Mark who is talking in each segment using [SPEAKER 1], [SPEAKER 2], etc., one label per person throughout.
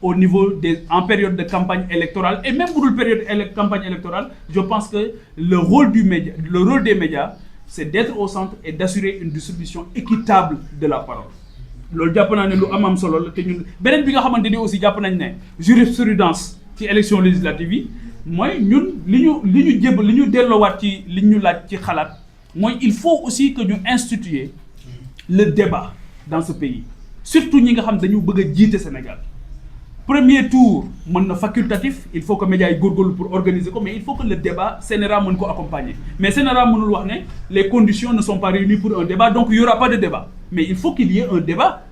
[SPEAKER 1] au niveau en période de campagne électorale et même pour la période campagne électorale, je pense que le rôle des médias, c'est d'être au centre et d'assurer une distribution équitable de la parole. loolu jàpp naa ne lu am solo la te ñun beneen bi nga xamante ni aussi jàpp nañ ne jurisprudence ci élection législative yi mooy ñun li ñu delloowaat ci li ñu laaj ci xalaat mooy il faut aussi que ñu instituer le débat dans ce pays surtout ñi nga xam dañu bëgg a jiite Sénégal. Premier tour mën na facultatif il faut que médias yi góorgóorlu pour organiser ko mais il faut que le débat CNRA mën ko accompagner mais CNRA mënul wax ne les conditions ne sont pas réunies pour un débat donc il y aura pas de débat mais il faut qu'il y ait un débat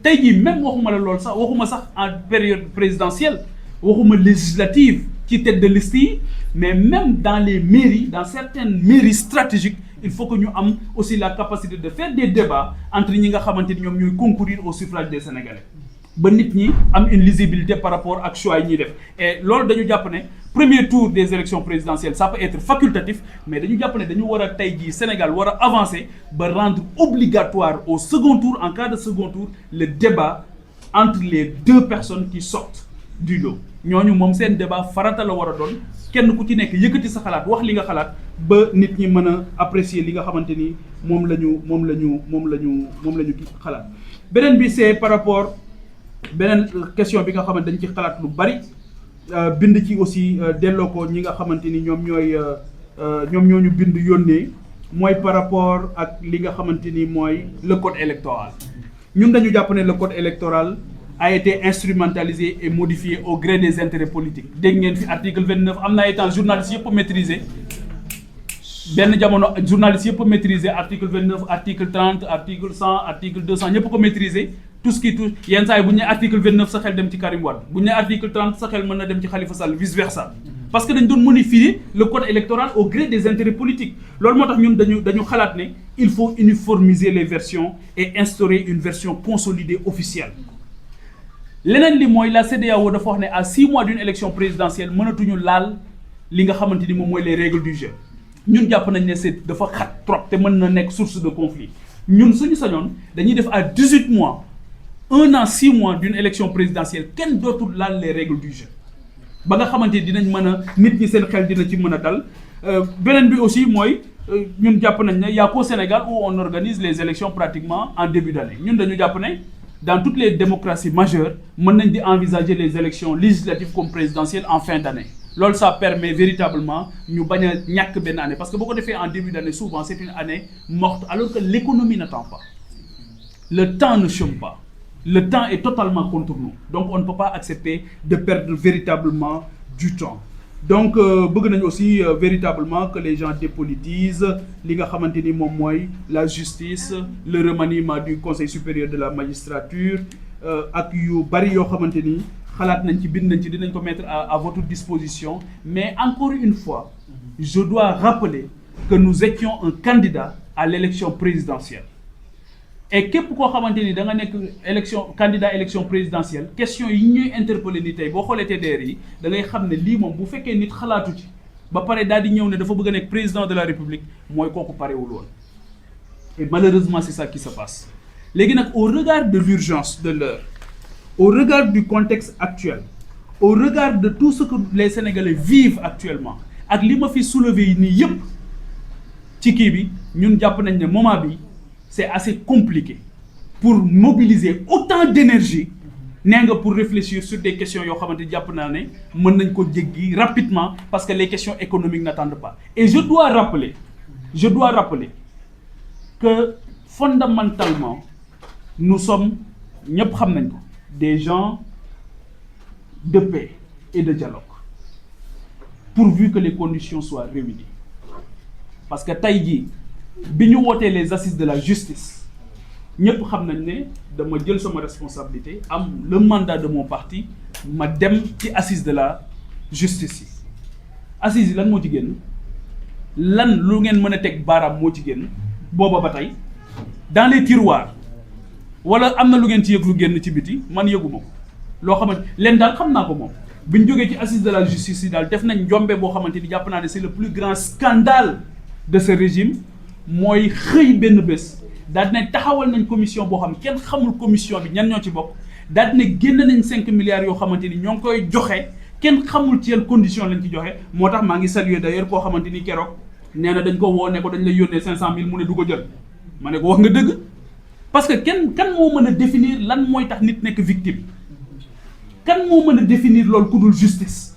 [SPEAKER 1] tey jii même waxuma la lool sax waxuma sax en période présidentielle waxuma législative ci tête de liste yi mais même dans les mairies dans certaines mairies stratégiques il faut que ñu am aussi la capacité de faire des débats entre ñi nga xamante ni ñoom ñooy concourir au suffrage des Sénégalais ba nit ñi am une lisibilité par rapport ak choix yi ñuy def et loolu dañu jàpp ne premier tour des élections présidentielles ça peut être facultatif mais dañu jàpp ne dañu war a tey jii Sénégal war a avancer ba rendre obligatoire au second tour en cas de second tour le débat entre les deux personnes qui sortent du lot ñooñu moom seen débat farata la war a doon kenn ku ci nekk yëkkati sa xalaat wax li nga xalaat ba nit ñi mën a apprécier li nga xamante ni moom la ñu xalaat beneen bi c'est par rapport beneen question bi nga xamante dañ ci xalaat lu bari bind ci aussi delloo ko ñi nga xamante ni ñoom ñoo ñu bind yónnee mooy par rapport ak li nga xamante ni mooy le code électoral ñun dañu jàpp ne le code électoral a été instrumentalisé et modifié au gré des intérêts politiques dégg ngeen fi article 29 am na ay temps journalistes yëpp maîtriser benn jamono journalistes yëpp maîtriser article 29 article 30 article 100 article 200 ñëpp ko maîtriser tout ce qui touche yenn saa yi bu ñu nee article 29 sa xel dem ci Karim Wade bu ñu nee article 30 sa xel mën na dem ci Khalifa Sall vice versa parce que dañ doon modifier le code électoral au gré des intérêts politiques loolu moo tax ñun dañu xalaat ne il faut uniformiser les versions et instaurer une version consolidée officielle. leneen li mooy la CEDEAO dafa wax ne à 6 mois d'une élection présidentielle mënatuñu laal li nga xamante ni moom mooy les règles du jeu ñun jàpp nañ ne c'est dafa xat trop te mën na nekk source de conflit ñun suñu sañoon dañuy def à 18 mois 1 an 6 mois d'une élection présidentielle kenn dootul laal les règles du jeu ba nga xamante ni dinañ mën a nit ñi seen xel dina ci mën a dal beneen bi aussi mooy ñun jàpp nañ ne y a qu'au Sénégal où on organise les élections pratiquement en début d'année ñun dañu jàpp ne dans toutes les démocraties majeures mën nañ di envisager les élections législatives comme présidentielles en fin d'année loolu ça permet véritablement ñu bañ a ñàkk benn année parce que boo ko defee en début d'année souvent c'est une année morte alors que l'économie n'attend pas le temps ne chôme pas le temps est totalement contre nous donc on ne peut pas accepter de perdre véritablement du temps donc bëgg nañu aussi véritablement que les gens dépolitisent li nga xamante ni moom mooy la justice le remaniement du conseil supérieur de la magistrature ak yu bari yoo xamante ni xalaat nañ ci bind nañ ci dinañ ko mettre à votre disposition mais encore une fois je dois rappeler que nous étions un candidat à l'élection présidentielle et képp koo xamante ni da nga nekk candidat élection présidentielle question yi ñuy interpeller ni tey boo xoolee TDR yi da ngay xam ne lii moom bu fekkee nit xalaatu ci ba pare daal di ñëw ne dafa bëgg a nekk président de la République mooy kooku parewul woon et malheureusement c'est ça qui se passe léegi nag au regard de l'urgence de l'heure au regard du contexte actuel au regard de tout ce que les Sénégalais vivent actuellement ak li ma fi soulever yi nii yëpp ci kii bi ñun jàpp nañ ne moment bi c'est assez compliqué pour mobiliser autant d'énergie nee nga pour réfléchir sur des questions yoo xamante jàpp naa ne mën nañ ko jéggi rapidement parce que les questions économiques n'attendent pas et je dois rappeler que fondamentalement nous sommes ñëpp xam nañ ko des gens de paix et de dialogue pourvu que les conditions soient réunies parce que tey jii bi ñu wootee les assises de la justice ñëpp xam nañ ne dama jël sama responsabilité am le mandat de mon parti ma dem ci assises de la justice yi assises yi lan moo ci génn lan lu ngeen mën a teg baaraam moo ci génn booba ba tey dans les tiroirs wala am na lu ngeen ci yëg lu génn ci biti man yëguma ko loo xamante leen daal xam naa ko moom bi ñu jógee ci assises de la justice yi daal def nañ njombe boo xamante ni jàpp naa ne c'est le plus grand scandale de ce régime mooy xëy benn bés daal dinañ taxawal nañ commission boo xam kenn xamul commission bi ñan ñoo ci bokk daal ne génn nañ 5 milliards yoo xamante ni ñoo ngi koy joxe kenn xamul ci yan condition lañ ci joxe moo tax maa ngi saluer d'ailleurs koo xamante ni keroog nee na dañ ko woo ne ko dañ lay yónnee 500000 mu ne du ko jël ma ne ko wax nga dëgg parce que kan moo mën a définir lan mooy tax nit nekk victime kan moo mën a définir loolu ku dul justice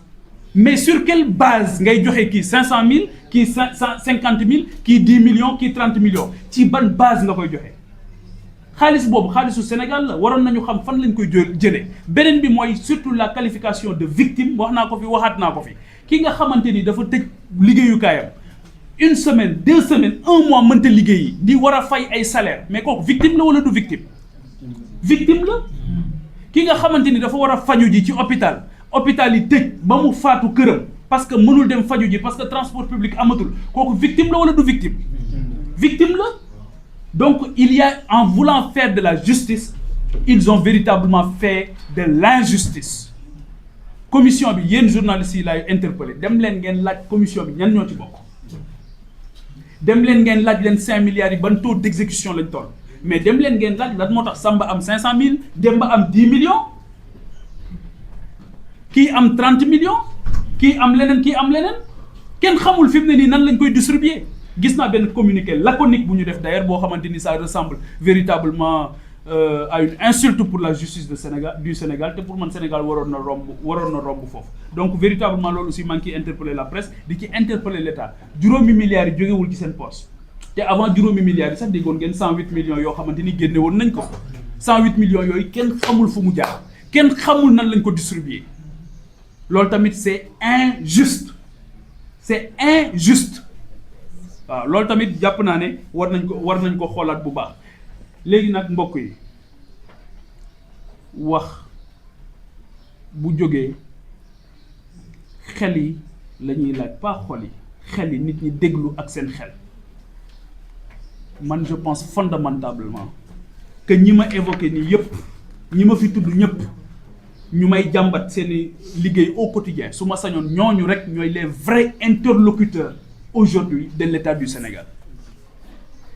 [SPEAKER 1] mais sur quelle base ngay joxe kii 500000 kii 50000 kii 10 millions kii 30 millions ci ban base nga koy joxe xaalis boobu xaalisu Sénégal la waroon nañu xam fan lañ koy jëlee beneen bi mooy surtout la qualification de victime wax naa ko fi waxaat naa ko fi ki nga xamante ni dafa tëj liggéeyukaayam 1 semaine 2 semaines 1 mois mënta liggéeyi di war a fay ay salaire mais kooku victime la wala du victime la ki nga xamante ni dafa war a faju ji ci hôpital yi tëj ba mu faatu këram parce que mënul dem faju ji parce que transport public amatul kooku victime la wala du victime la donc il y a en voulant faire de la justice ils ont véritablement fait de l'injustice commission bi yéen journalistes yi laay interpellé dem leen ngeen laaj commission bi ñan ñoo ci bokk dem leen ngeen laaj leen 5 milliards yi ban taux d'exécution lañ toll mais dem leen ngeen laaj lan moo tax Samba am 500000 Demba am 10 millions kii am 30 millions kii am leneen kenn xamul fi mu ne nii nan lañ koy distribuer gis naa benn communiqué laconique bu ñu def d'ailleurs boo xamante ni ça ressemble véritablement à une insulte pour la justice du Sénégal te pour man Sénégal waroon na romb foofu donc véritablement loolu aussi maa ngi ciy interpeller la presse di ci interpeller l'État juróomi milliards yi jógewul ci seen poche te avant juróomi milliards yi sax déggoon ngeen 108 millions yoo xamante ni génne woon nañ ko 108 millions yooyu kenn xamul fu mu jaar kenn xamul nan lañ ko distribuer loolu tamit c'est injuste waaw loolu tamit jàpp naa ne war nañ ko xoolaat bu baax léegi nag mbokk yi wax bu jógee xel yi la ñuy laaj pas xol yi xel yi nit ñi déglu ak seen xel man je pense fondamentalement que ñi ma évoqué nii yëpp ñi ma fi tudd ñëpp ñu may jàmbat seeni liggéey au quotidien su ma sañoon ñooñu rek ñooy les vrais interlocuteurs aujourd'hui de l'État du Sénégal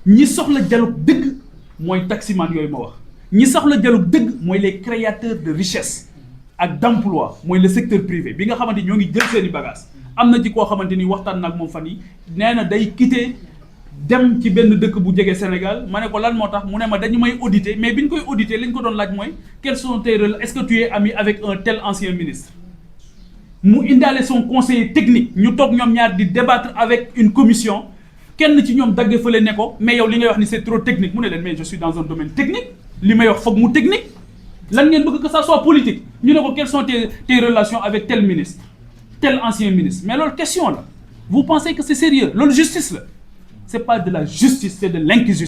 [SPEAKER 1] ñi soxla dialogue dëgg mooy taximan yooyu ma wax ñi soxla dialogue dëgg mooy les créateurs de richesse ak d'emploi mooy le secteur privé bi nga xamante ni ñoo ngi jël seeni bagages am na ci koo xamante ni waxtaan nag moom fan yi nee na day quitter dem ci benn dëkk bu jege Sénégal ma ne ko lan moo tax mu ne ma dañu may auditer mais bi ñu koy auditer li ñu ko doon laaj mooy quels sont tes relations, est-ce que tu es ami avec un tel ancien ministre mu indaale son conseiller technique ñu toog ñoom ñaar di débattre avec une commission kenn ci ñoom dagge fële ne ko mais yow li ngay wax ni c'est trop technique mu ne leen mais je suis dans un domaine technique li may wax foog mu technique lan ngeen bëgg que ça soit politique ñu ne ko quelles sont tes relations avec tel ministre tel ancien ministre mais loolu question la vous pensez que c'est sérieux loolu justice la c'est pas de la justice c'est de l'injustice